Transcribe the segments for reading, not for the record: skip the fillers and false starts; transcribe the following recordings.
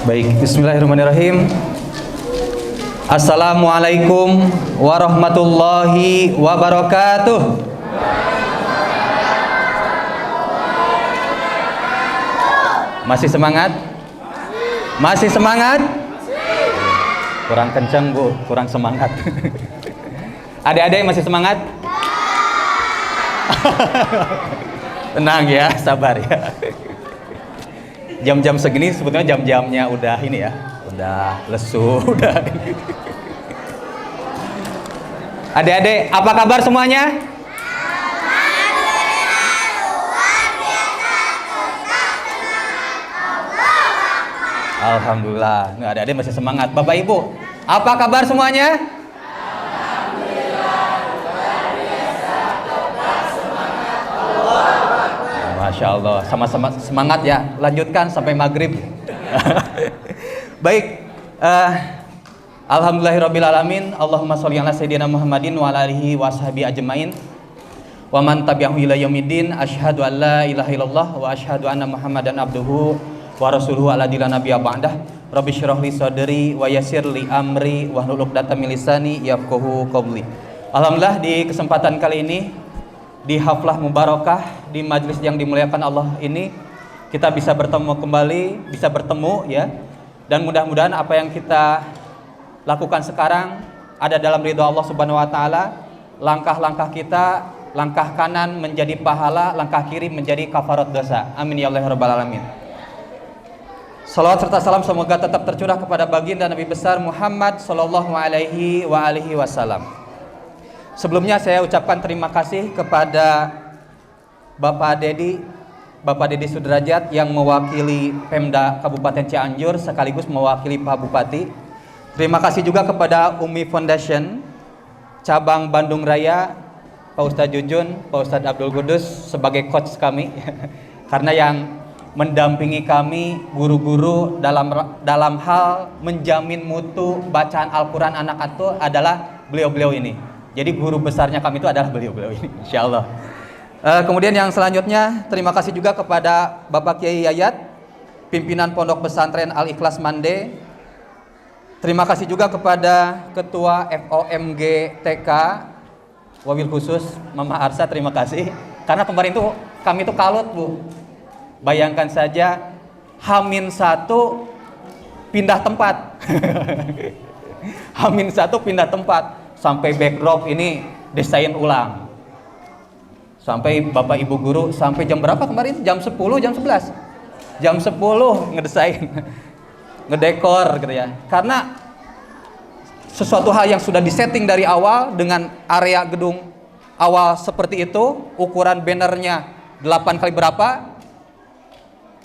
Baik, bismillahirrahmanirrahim. Assalamualaikum warahmatullahi wabarakatuh. Masih semangat? Masih semangat? Kurang kencang, Bu, kurang semangat. Adik-adik masih semangat? Tenang ya, sabar ya. Jam-jam segini sebetulnya jam-jamnya udah ini ya, udah lesu, udah. Adik-adik, apa kabar semuanya? Alhamdulillah. Nah, adik-adik masih semangat. Bapak Ibu, apa kabar semuanya? Masya Allah, sama-sama semangat ya. Lanjutkan sampai maghrib. Baik, alhamdulillahirrabbilalamin. Allahumma sholli ala sayyidina Muhammadin wa ala alihi wa sahbihi ajmain. Wa man tabi'ahu ila yaumiddin. Asyhadu an la ilaha illallah wa asyhadu anna Muhammadan abduhu wa rasuluhu ala dila nabiyya ba'dah. Rabbi syrah li sadri wa yassir li amri wa hlul 'uqdatam min lisani yafqahu qawli. Alhamdulillah, di kesempatan kali ini di haflah mubarakah, di majelis yang dimuliakan Allah ini, kita bisa bertemu kembali, bisa bertemu ya. Dan mudah-mudahan apa yang kita lakukan sekarang ada dalam ridha Allah Subhanahu wa taala. Langkah-langkah kita, langkah kanan menjadi pahala, langkah kiri menjadi kafarat dosa. Amin ya Allah rabbal alamin. Salawat serta salam semoga tetap tercurah kepada baginda Nabi besar Muhammad sallallahu alaihi wasallam. Sebelumnya saya ucapkan terima kasih kepada Bapak Dedi Sudrajat yang mewakili Pemda Kabupaten Cianjur sekaligus mewakili Pak Bupati. Terima kasih juga kepada Umi Foundation Cabang Bandung Raya, Pak Ustadz Jujun, Pak Ustadz Abdul Qudus sebagai coach kami. Karena yang mendampingi kami guru-guru dalam hal menjamin mutu bacaan Al-Quran anak itu adalah beliau-beliau ini. Jadi guru besarnya kami itu adalah beliau-beliau ini, insya Allah. Kemudian yang selanjutnya, terima kasih juga kepada Bapak Kiai Yayat, pimpinan Pondok Pesantren Al-Ikhlas Mande. Terima kasih juga kepada Ketua FOMG TK, wabil khusus Mama Arsa, terima kasih. Karena kemarin itu kami itu kalut, Bu. Bayangkan saja, H-1 pindah tempat. H-1 pindah tempat. Sampai backdrop ini desain ulang. Sampai Bapak Ibu guru sampai jam berapa kemarin? Jam 10, jam 11. Jam 10 ngedesain, ngedekor gitu ya. Karena sesuatu hal yang sudah disetting dari awal dengan area gedung awal seperti itu, ukuran bannernya 8 kali berapa,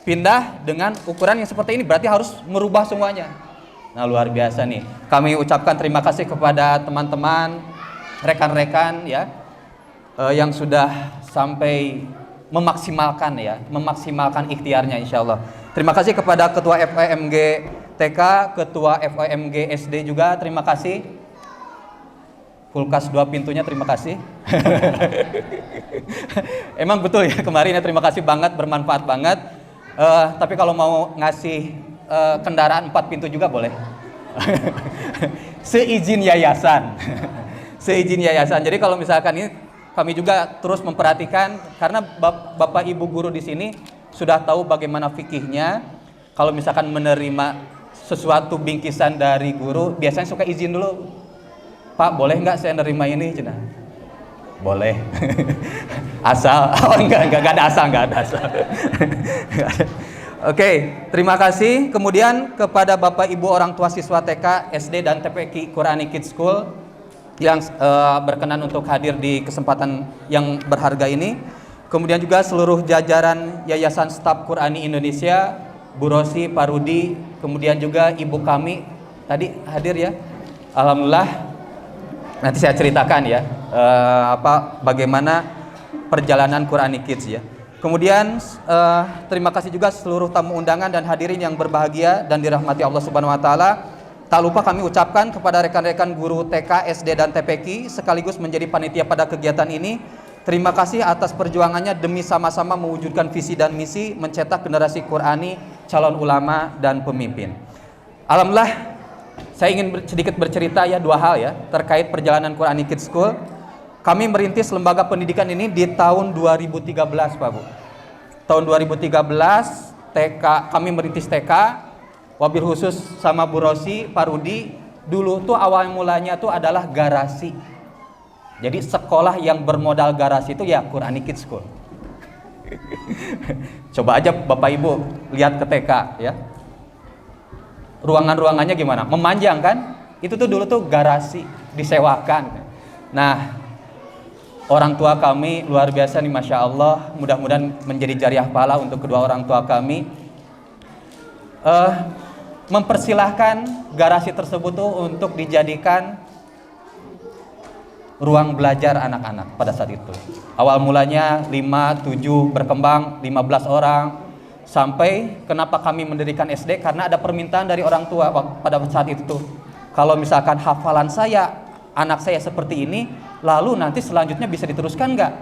pindah dengan ukuran yang seperti ini, berarti harus merubah semuanya. Nah, luar biasa nih. Kami ucapkan terima kasih kepada teman-teman, rekan-rekan ya, yang sudah sampai memaksimalkan ikhtiarnya insya Allah. Terima kasih kepada Ketua FOMG TK, Ketua FOMG SD juga, terima kasih. Kulkas 2 pintunya, terima kasih. Emang betul ya, kemarin ya, terima kasih banget, bermanfaat banget. Tapi kalau mau ngasih kendaraan 4 pintu juga boleh. Seizin yayasan. Seizin yayasan. Jadi kalau misalkan ini kami juga terus memperhatikan, karena Bapak Ibu guru di sini sudah tahu bagaimana fikihnya. Kalau misalkan menerima sesuatu bingkisan dari guru, biasanya suka izin dulu. Pak, boleh nggak saya nerima ini? Cina. Boleh. Asal, oh enggak ada asal, enggak ada asal. Oke, terima kasih. Kemudian kepada Bapak Ibu orang tua siswa TK, SD dan TPQ Quranic Kids School yang berkenan untuk hadir di kesempatan yang berharga ini. Kemudian juga seluruh jajaran Yayasan Staf Qurani Indonesia, Bu Rosi, Pak Rudi, kemudian juga ibu kami tadi hadir ya. Alhamdulillah. Nanti saya ceritakan ya bagaimana perjalanan Quranic Kids ya. Kemudian terima kasih juga seluruh tamu undangan dan hadirin yang berbahagia dan dirahmati Allah Subhanahu wa taala. Tak lupa kami ucapkan kepada rekan-rekan guru TK, SD dan TPQ sekaligus menjadi panitia pada kegiatan ini. Terima kasih atas perjuangannya demi sama-sama mewujudkan visi dan misi mencetak generasi Qurani, calon ulama dan pemimpin. Alhamdulillah, saya ingin sedikit bercerita ya, dua hal ya terkait perjalanan Quranic Kids School. Kami merintis lembaga pendidikan ini di tahun 2013, Pak Bu. Tahun 2013 TK, kami merintis TK, wabil khusus sama Bu Rosi, Pak Rudi. Dulu tuh awal mulanya tuh adalah garasi. Jadi sekolah yang bermodal garasi itu ya Quranic Kids School. Coba aja Bapak Ibu lihat ke TK ya. Ruangan-ruangannya gimana? Memanjang kan? Itu tuh dulu tuh garasi disewakan. Nah, orang tua kami luar biasa nih, Masya Allah. Mudah-mudahan menjadi jariah pahala untuk kedua orang tua kami. Mempersilahkan garasi tersebut tuh untuk dijadikan ruang belajar anak-anak pada saat itu. Awal mulanya 5, 7, berkembang 15 orang. Sampai kenapa kami mendirikan SD? Karena ada permintaan dari orang tua pada saat itu tuh. Kalau misalkan hafalan saya, anak saya seperti ini, lalu nanti selanjutnya bisa diteruskan nggak?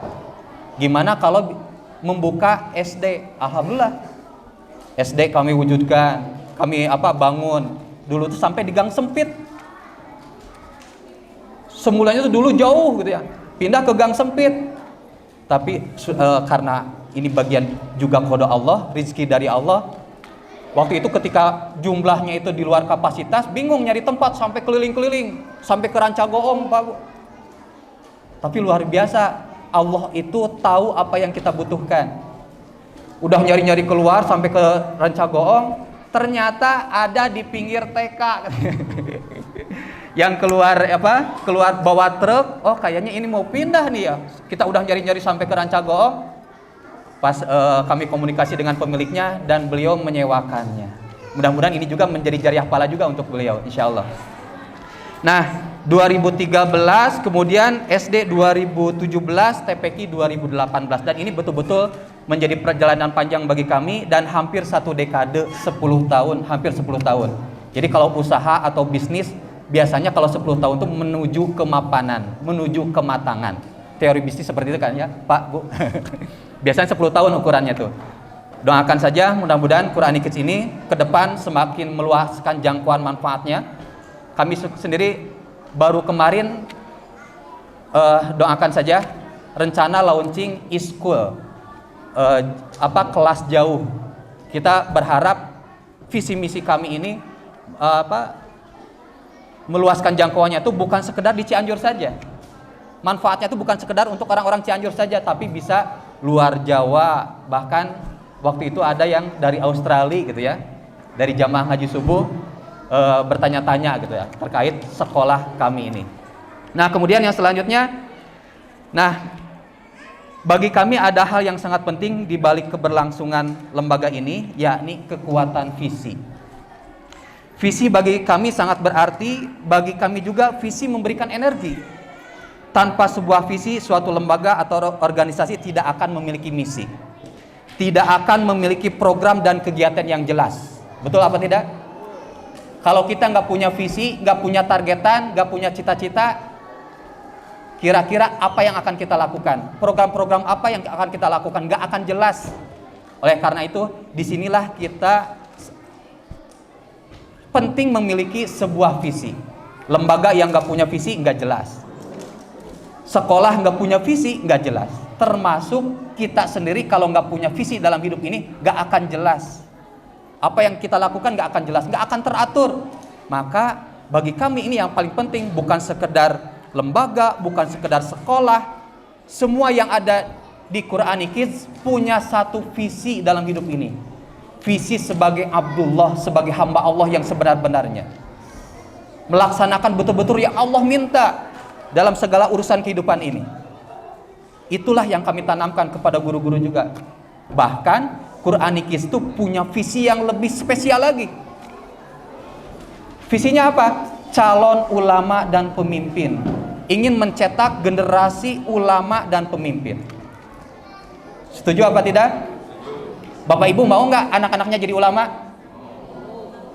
Gimana kalau membuka SD? Alhamdulillah, SD kami wujudkan, kami bangun. Dulu tuh sampai di gang sempit. Semulanya tuh dulu jauh gitu ya, pindah ke gang sempit. Tapi karena ini bagian juga kode Allah, rizki dari Allah. Waktu itu ketika jumlahnya itu di luar kapasitas, bingung nyari tempat sampai keliling-keliling, sampai ke Rancagoong, Pak Bu. Tapi luar biasa, Allah itu tahu apa yang kita butuhkan. Udah nyari-nyari keluar sampai ke Rancagoong, ternyata ada di pinggir TK. Yang keluar bawa truk. Oh, kayaknya ini mau pindah nih ya. Kita udah nyari-nyari sampai ke Rancagoong. Pas kami komunikasi dengan pemiliknya dan beliau menyewakannya. Mudah-mudahan ini juga menjadi jariah pahala juga untuk beliau, insya Allah. Nah, 2013, kemudian SD 2017, TPQ 2018. Dan ini betul-betul menjadi perjalanan panjang bagi kami dan hampir satu dekade, 10 tahun, hampir 10 tahun. Jadi kalau usaha atau bisnis, biasanya kalau 10 tahun itu menuju kemapanan, menuju kematangan. Teori bisnis seperti itu kan ya, Pak, Bu. Biasanya 10 tahun ukurannya tuh. Doakan saja mudah-mudahan Quranic Kids ini ke depan semakin meluaskan jangkauan manfaatnya. Kami sendiri baru kemarin doakan saja rencana launching e-school, kelas jauh. Kita berharap visi misi kami ini meluaskan jangkauannya itu bukan sekedar di Cianjur saja. Manfaatnya itu bukan sekedar untuk orang-orang Cianjur saja, tapi bisa luar Jawa. Bahkan waktu itu ada yang dari Australia gitu ya, dari jamaah ngaji subuh bertanya-tanya gitu ya terkait sekolah kami ini. Nah, kemudian yang selanjutnya, bagi kami ada hal yang sangat penting di balik keberlangsungan lembaga ini, yakni kekuatan visi. Visi bagi kami sangat berarti. Bagi kami juga visi memberikan energi. Tanpa sebuah visi, suatu lembaga atau organisasi tidak akan memiliki misi, tidak akan memiliki program dan kegiatan yang jelas. Betul apa tidak? Kalau kita nggak punya visi, nggak punya targetan, nggak punya cita-cita, kira-kira apa yang akan kita lakukan? Program-program apa yang akan kita lakukan? Nggak akan jelas. Oleh karena itu, disinilah kita penting memiliki sebuah visi. Lembaga yang nggak punya visi nggak jelas. Sekolah nggak punya visi nggak jelas. Termasuk kita sendiri kalau nggak punya visi dalam hidup ini nggak akan jelas. Apa yang kita lakukan nggak akan jelas, nggak akan teratur. Maka bagi kami ini yang paling penting bukan sekedar lembaga, bukan sekedar sekolah. Semua yang ada di Quranic Kids punya satu visi dalam hidup ini. Visi sebagai Abdullah, sebagai hamba Allah yang sebenar-benarnya. Melaksanakan betul-betul yang Allah minta dalam segala urusan kehidupan ini. Itulah yang kami tanamkan kepada guru-guru juga. Bahkan Quranic Kids itu punya visi yang lebih spesial lagi. Visinya apa? Calon ulama dan pemimpin. Ingin mencetak generasi ulama dan pemimpin. Setuju apa tidak? Bapak Ibu mau nggak anak-anaknya jadi ulama?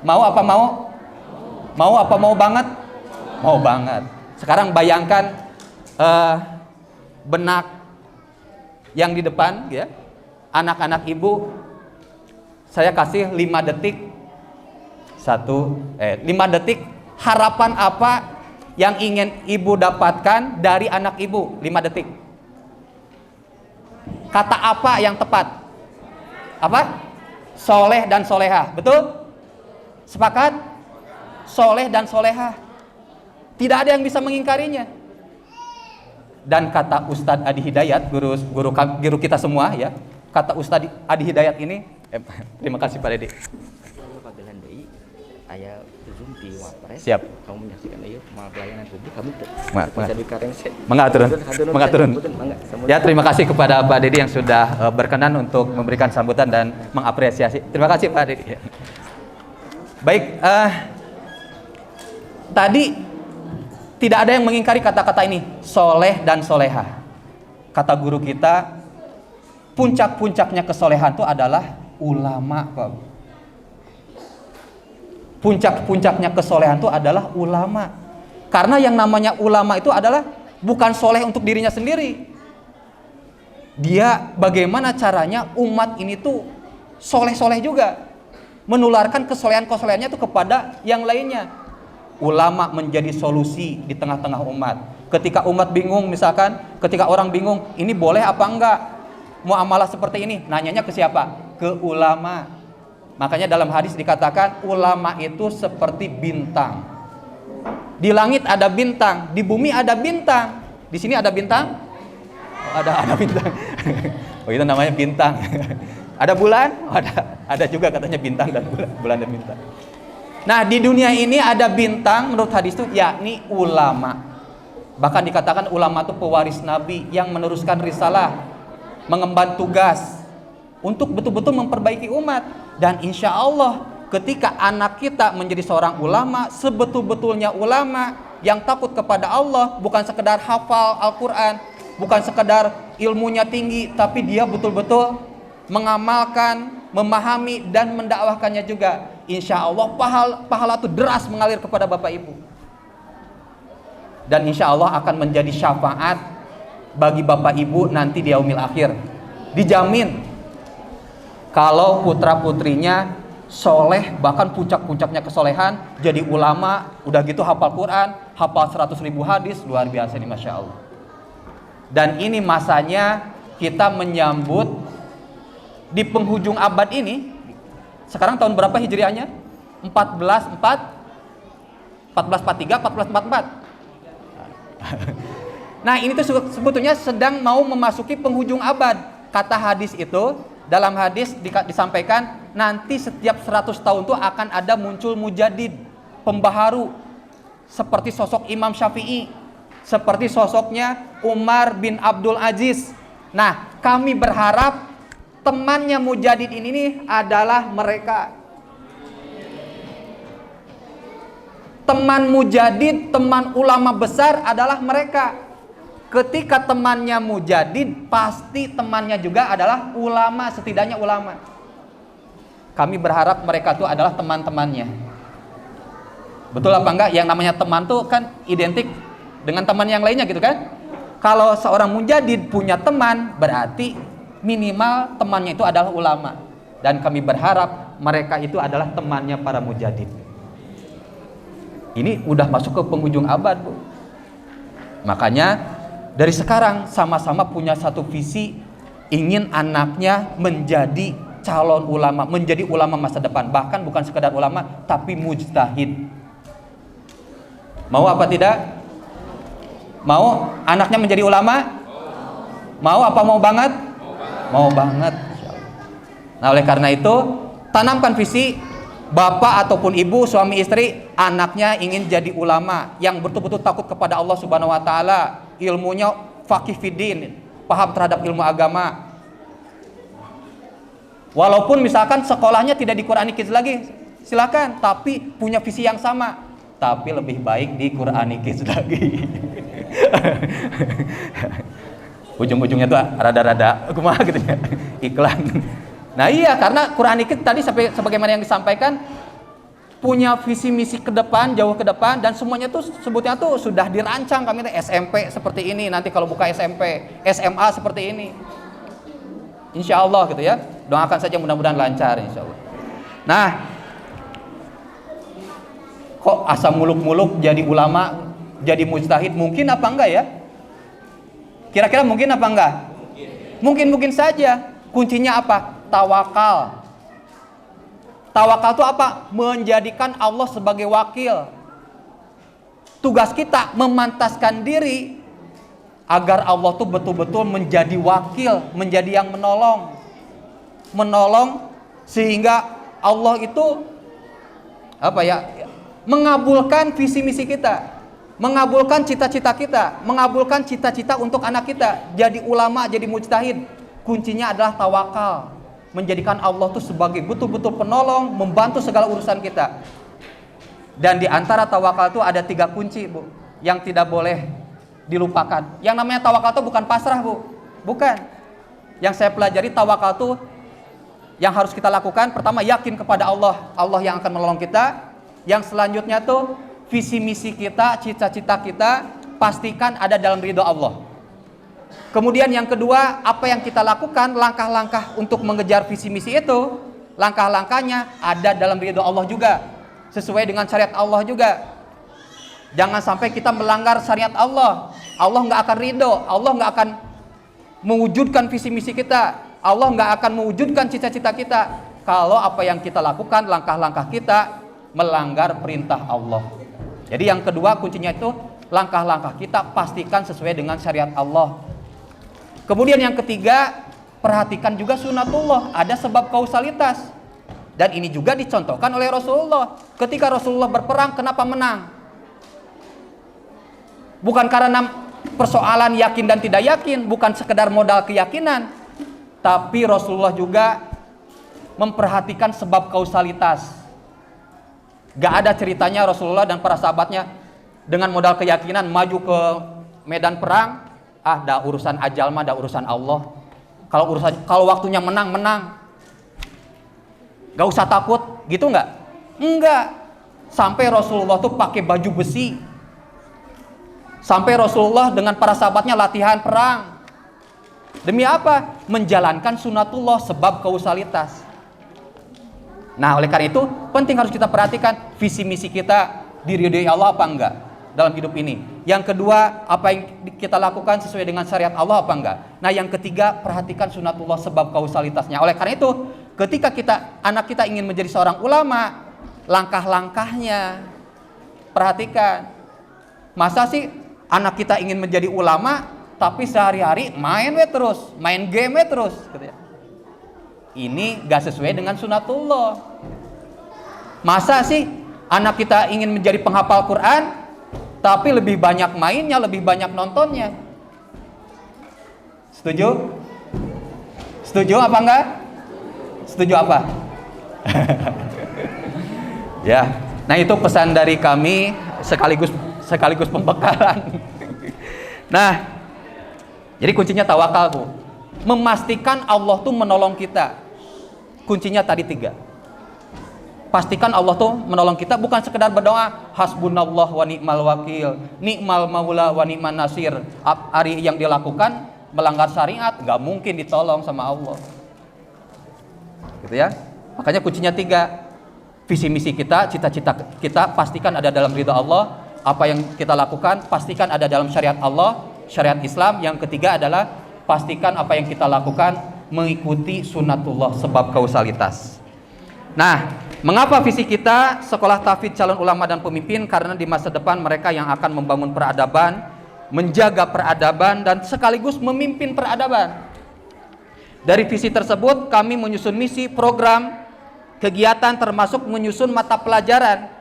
Mau apa mau? Mau apa mau banget? Mau banget. Sekarang bayangkan benak yang di depan ya, anak-anak ibu, saya kasih 5 detik 5 detik. Harapan apa yang ingin ibu dapatkan dari anak ibu? 5 detik. Kata apa yang tepat? Apa? Soleh dan soleha. Betul? Sepakat? Soleh dan soleha. Tidak ada yang bisa mengingkarinya. Dan kata Ustadz Adi Hidayat, guru kita semua ya, kata Ustadz Adi Hidayat ini, terima kasih Pak Dede. Siap. Kamu menyaksikan ayo pelayanan publik kami mengaturun. Ya, terima kasih kepada Pak Dede yang sudah berkenan untuk memberikan sambutan dan mengapresiasi. Terima kasih Pak Dede. Baik, tadi tidak ada yang mengingkari kata-kata ini, soleh dan soleha. Kata guru kita, puncak-puncaknya kesolehan itu adalah ulama, Pak. Puncak-puncaknya kesolehan itu adalah ulama. Karena yang namanya ulama itu adalah bukan soleh untuk dirinya sendiri. Dia bagaimana caranya umat ini tuh soleh-soleh juga, menularkan kesolehan-kesolehannya itu kepada yang lainnya. Ulama menjadi solusi di tengah-tengah umat. Ketika umat bingung, misalkan ketika orang bingung, ini boleh apa enggak muamalah seperti ini, nanyanya ke siapa? Ke ulama. Makanya dalam hadis dikatakan ulama itu seperti bintang. Di langit ada bintang, di bumi ada bintang. Di sini ada bintang? Oh, ada bintang. Oh, itu namanya bintang. Ada bulan? Oh, ada juga katanya bintang dan bulan dan bintang. Nah, di dunia ini ada bintang menurut hadis itu yakni ulama. Bahkan dikatakan ulama itu pewaris Nabi yang meneruskan risalah, mengemban tugas untuk betul-betul memperbaiki umat. Dan insya Allah ketika anak kita menjadi seorang ulama, sebetul-betulnya ulama yang takut kepada Allah, bukan sekedar hafal Al-Quran, bukan sekedar ilmunya tinggi, tapi dia betul-betul mengamalkan, memahami dan mendakwahkannya juga. Insya Allah pahala itu deras mengalir kepada Bapak Ibu. Dan insya Allah akan menjadi syafaat bagi Bapak Ibu nanti di yaumil akhir. Dijamin kalau putra putrinya soleh, bahkan puncak-puncaknya kesolehan, jadi ulama, udah gitu hafal Quran, hafal 100.000 hadis, luar biasa nih Masya Allah. Dan ini masanya kita menyambut di penghujung abad ini. Sekarang tahun berapa hijriahnya? 1443, 1444. Nah, ini tuh sebetulnya sedang mau memasuki penghujung abad. Kata hadis itu, dalam hadis disampaikan nanti setiap 100 tahun tuh akan ada muncul mujadid, pembaharu, seperti sosok Imam Syafi'i, seperti sosoknya Umar bin Abdul Aziz. Nah, kami berharap temannya mujadid ini nih adalah mereka. Teman mujadid, teman ulama besar adalah mereka. Ketika temannya mujadid, pasti temannya juga adalah ulama, setidaknya ulama. Kami berharap mereka itu adalah teman-temannya. Betul apa enggak? Yang namanya teman tuh kan identik dengan teman yang lainnya gitu kan? Kalau seorang mujadid punya teman, berarti minimal temannya itu adalah ulama. Dan kami berharap mereka itu adalah temannya para mujadid. Ini udah masuk ke penghujung abad, Bu. Makanya dari sekarang sama-sama punya satu visi, ingin anaknya menjadi calon ulama, menjadi ulama masa depan. Bahkan bukan sekedar ulama, tapi mujtahid. Mau apa tidak? Mau anaknya menjadi ulama? Mau apa mau banget? Mau banget. Nah, oleh karena itu, tanamkan visi bapak ataupun ibu, suami istri, anaknya ingin jadi ulama yang betul-betul takut kepada Allah Subhanahu wa taala, ilmunya faqih fiddin, paham terhadap ilmu agama. Walaupun misalkan sekolahnya tidak di Qur'ani Kids lagi, silakan, tapi punya visi yang sama. Tapi lebih baik di Qur'ani Kids lagi. Ujung-ujungnya tuh rada-rada kumaha gitu ya, iklan. Nah iya, karena Qur'ani Kids tadi sebagaimana yang disampaikan punya visi misi ke depan, jauh ke depan, dan semuanya tuh sebutnya tuh sudah dirancang. Kami SMP seperti ini, nanti kalau buka SMP, SMA seperti ini. Insya Allah gitu ya. Doakan saja mudah-mudahan lancar insya Allah. Nah, Kok asa muluk-muluk jadi ulama, jadi mujtahid, mungkin apa enggak ya? Kira-kira mungkin apa enggak? Mungkin saja. Kuncinya apa? Tawakal. Tawakal itu apa? Menjadikan Allah sebagai wakil. Tugas kita memantaskan diri agar Allah tuh betul-betul menjadi wakil, menjadi yang menolong sehingga Allah itu mengabulkan visi misi kita, mengabulkan cita-cita kita, mengabulkan cita-cita untuk anak kita jadi ulama, jadi mujtahid. Kuncinya adalah tawakal, menjadikan Allah tuh sebagai betul-betul penolong, membantu segala urusan kita. Dan di antara tawakal itu ada 3 kunci, Bu, yang tidak boleh dilupakan. Yang namanya tawakal itu bukan pasrah, Bu. Bukan. Yang saya pelajari tawakal itu yang harus kita lakukan, pertama yakin kepada Allah, Allah yang akan menolong kita. Yang selanjutnya tuh visi misi kita, cita-cita kita pastikan ada dalam ridho Allah. Kemudian yang kedua, apa yang kita lakukan, langkah-langkah untuk mengejar visi misi itu, langkah-langkahnya ada dalam ridho Allah juga, sesuai dengan syariat Allah juga. Jangan sampai kita melanggar syariat Allah. Allah nggak akan ridho, Allah nggak akan mewujudkan visi misi kita, Allah nggak akan mewujudkan cita-cita kita kalau apa yang kita lakukan, langkah-langkah kita melanggar perintah Allah. Jadi yang kedua kuncinya itu langkah-langkah kita pastikan sesuai dengan syariat Allah. Kemudian yang ketiga, perhatikan juga sunatullah, ada sebab kausalitas. Dan ini juga dicontohkan oleh Rasulullah. Ketika Rasulullah berperang, kenapa menang? Bukan karena persoalan yakin dan tidak yakin, bukan sekedar modal keyakinan, tapi Rasulullah juga memperhatikan sebab kausalitas. Gak ada ceritanya Rasulullah dan para sahabatnya dengan modal keyakinan maju ke medan perang, dah urusan ajal mah, dah urusan Allah. Kalau waktunya menang. Gak usah takut, gitu nggak? Enggak. Sampai Rasulullah tuh pakai baju besi. Sampai Rasulullah dengan para sahabatnya latihan perang. Demi apa? Menjalankan sunatullah, sebab kausalitas. Nah, oleh karena itu penting harus kita perhatikan visi misi kita diridhoi Allah apa enggak dalam hidup ini. Yang kedua, apa yang kita lakukan sesuai dengan syariat Allah apa enggak. Nah, yang ketiga, perhatikan sunatullah, sebab kausalitasnya. Oleh karena itu, ketika anak kita ingin menjadi seorang ulama, langkah-langkahnya perhatikan. Masa sih anak kita ingin menjadi ulama tapi sehari-hari main game terus gitu ya. Ini gak sesuai dengan sunatullah. Masa sih anak kita ingin menjadi penghafal Quran tapi lebih banyak mainnya, lebih banyak nontonnya? Setuju? Setuju apa enggak? Setuju apa? Ya, nah itu pesan dari kami sekaligus pembekalan. Nah, jadi kuncinya tawakal, Bu. Memastikan Allah tuh menolong kita. Kuncinya tadi 3. Pastikan Allah tuh menolong kita, bukan sekedar berdoa hasbunallah wa ni'mal wakil, ni'mal maula wa ni'man nasir. Hari yang dilakukan melanggar syariat, nggak mungkin ditolong sama Allah. Gitu ya. Makanya kuncinya 3. Visi misi kita, cita-cita kita pastikan ada dalam ridha Allah. Apa yang kita lakukan pastikan ada dalam syariat Allah, syariat Islam. Yang ketiga adalah pastikan apa yang kita lakukan mengikuti sunatullah, sebab kausalitas. Nah, mengapa visi kita sekolah tahfidz calon ulama dan pemimpin? Karena di masa depan mereka yang akan membangun peradaban, menjaga peradaban, dan sekaligus memimpin peradaban. Dari visi tersebut kami menyusun misi, program, kegiatan, termasuk menyusun mata pelajaran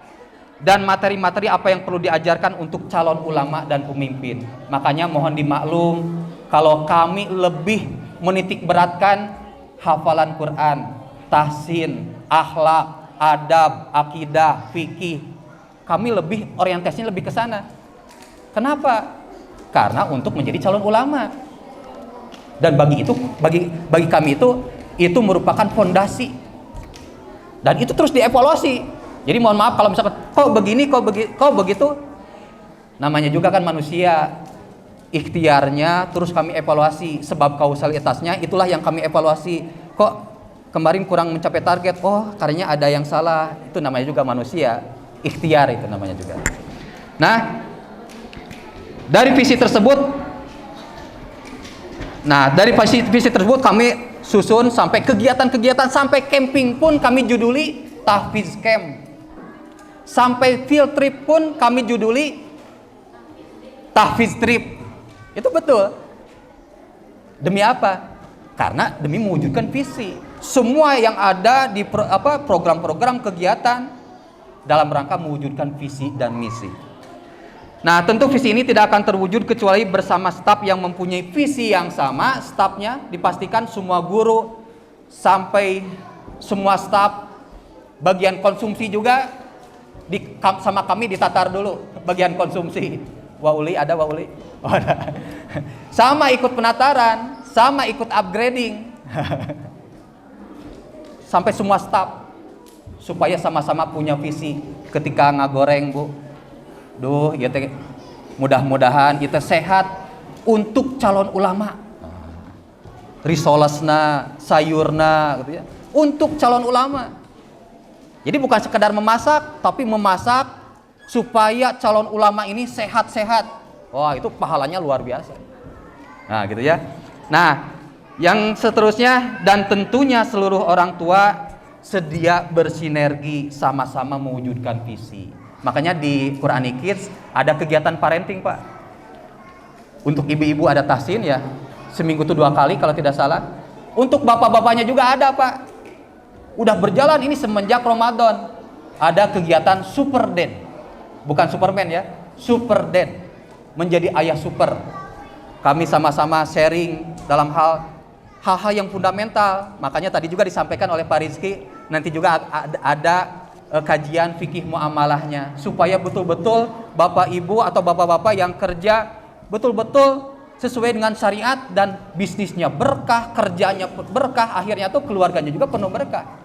dan materi-materi apa yang perlu diajarkan untuk calon ulama dan pemimpin. Makanya mohon dimaklum kalau kami lebih menitik beratkan hafalan Quran, tahsin, akhlak, adab, akidah, fikih. Kami lebih orientasinya lebih ke sana. Kenapa? Karena untuk menjadi calon ulama. Dan bagi kami itu merupakan fondasi. Dan itu terus dievaluasi. Jadi mohon maaf kalau misalkan kok begini, kok begitu. Namanya juga kan manusia. Ikhtiarnya terus kami evaluasi, sebab kausalitasnya itulah yang kami evaluasi. Kok kemarin kurang mencapai target, oh karenanya ada yang salah. Itu namanya juga manusia. Ikhtiar itu namanya juga. Nah, dari visi tersebut kami susun sampai kegiatan-kegiatan, sampai camping pun kami juduli tahfiz camp. Sampai field trip pun kami juduli tahfiz trip. Itu betul. Demi apa? Karena demi mewujudkan visi. Semua yang ada di program-program kegiatan dalam rangka mewujudkan visi dan misi. Nah, tentu visi ini tidak akan terwujud kecuali bersama staf yang mempunyai visi yang sama. Stafnya dipastikan semua guru sampai semua staf bagian konsumsi juga sama kami ditatar dulu bagian konsumsi. Wauli ada Wauli? Oh, ada. Sama ikut penataran, sama ikut upgrading. Sampai semua staf supaya sama-sama punya visi ketika ngagoreng, Bu. Duh, ya teh mudah-mudahan kita sehat untuk calon ulama. Risolesna, sayurna gitu ya. Untuk calon ulama. Jadi bukan sekedar memasak, tapi memasak supaya calon ulama ini sehat-sehat. Wah, itu pahalanya luar biasa. Nah, gitu ya. Nah, yang seterusnya dan tentunya seluruh orang tua sedia bersinergi sama-sama mewujudkan visi. Makanya di Quranic Kids ada kegiatan parenting, Pak. Untuk ibu-ibu ada tahsin ya, seminggu itu 2 kali kalau tidak salah. Untuk bapak-bapaknya juga ada, Pak. Udah berjalan ini semenjak Ramadan. Ada kegiatan Super Dad. Bukan Superman ya, Super Dad. Menjadi ayah super. Kami sama-sama sharing dalam hal-hal yang fundamental. Makanya tadi juga disampaikan oleh Pak Rizky, nanti juga ada kajian fikih muamalahnya supaya betul-betul bapak ibu atau bapak-bapak yang kerja betul-betul sesuai dengan syariat dan bisnisnya berkah, kerjanya berkah, akhirnya tuh keluarganya juga penuh berkah.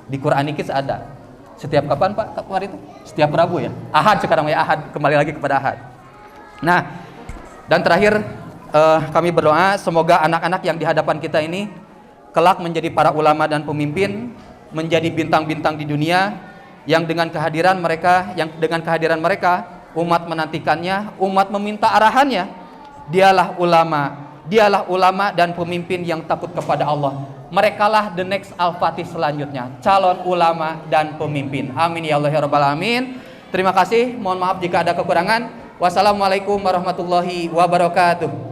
Di Quranic Kids ada. Setiap kapan, Pak? Hari itu? Setiap Rabu ya? Ahad sekarang ya, Ahad, kembali lagi kepada Ahad. Nah, dan terakhir kami berdoa semoga anak-anak yang di hadapan kita ini kelak menjadi para ulama dan pemimpin, menjadi bintang-bintang di dunia yang dengan kehadiran mereka umat menantikannya, umat meminta arahannya. Dialah ulama dan pemimpin yang takut kepada Allah. Merekalah the next Al-Fatih selanjutnya, calon ulama dan pemimpin. Amin ya Allah ya rabbal alamin. Terima kasih, mohon maaf jika ada kekurangan. Wassalamualaikum warahmatullahi wabarakatuh.